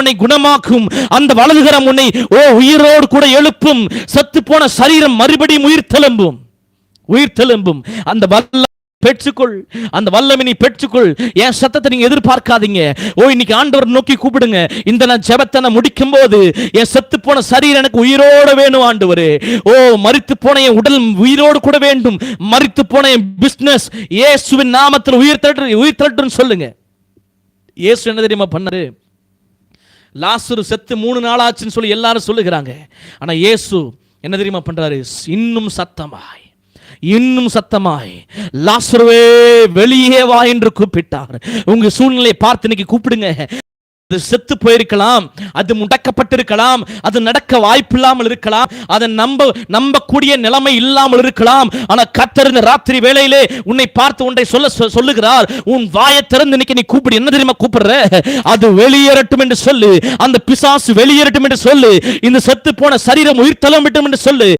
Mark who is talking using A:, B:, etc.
A: உன்னை குணமாக்கும். அந்த வலதுகரம் உன்னை உயிரோடு கூட எழுப்பும். செத்து போன சரீரம் மறுபடியும் உயிர் தெலும்பும். அந்த வல்ல பெற்றுக்கொள், அந்த வல்லமை பெற்றுக்கொள். என் சத்தத்தை நீங்க எதிர்பார்க்காதீங்க. இன்னைக்கு ஆண்டவர் நோக்கி கூப்பிடுங்க. இந்த நான் ஜெபத்தை நான் முடிக்கும் போது என் செத்து போன சரீரம் எனக்கு உயிரோட வேணும் ஆண்டவரே. மரித்து போன என் உடல் உயிரோடு கூட வேண்டும். மரித்து போன என் பிசினஸ் இயேசுவின் நாமத்தில் உயிர் தட்டுன்னு சொல்லுங்க. இயேசு என்ன தெரியுமா பண்ணாரு? லாசரு செத்து 3 நாள் ஆச்சுன்னு சொல்லி எல்லாரும் சொல்லுகிறாங்க. ஆனா இயேசு என்ன தெரியுமா பண்றாரு? இன்னும் சத்தமாய் லாசருவே வெளியே வா என்று கூப்பிட்டார். உங்க சூழ்நிலையை பார்த்து இன்னைக்கு கூப்பிடுங்க. அது செத்து போயிருக்கலாம், அது முடக்கப்பட்டிருக்கலாம், அது நடக்க வாய்ப்பு இல்லாமல் இருக்கலாம், அதை நம்பக்கூடிய நிலைமை இல்லாமல் இருக்கலாம். ஆனா கர்த்தர் இந்த ராத்திரி வேளையிலே உன்னை பார்த்து ஒன்றை சொல்லுகிறார். உன் வாயை திறந்து இன்னைக்கு நீ கூப்பிடு. என்ன தெரியுமா கூப்பிடுற? அது வெளியேறட்டும் என்று சொல்லு. அந்த பிசாசு வெளியேறட்டும் என்று சொல்லு. இந்த செத்து போன சரீரம் உயிர் தள்ளட்டும் என்று சொல்லு.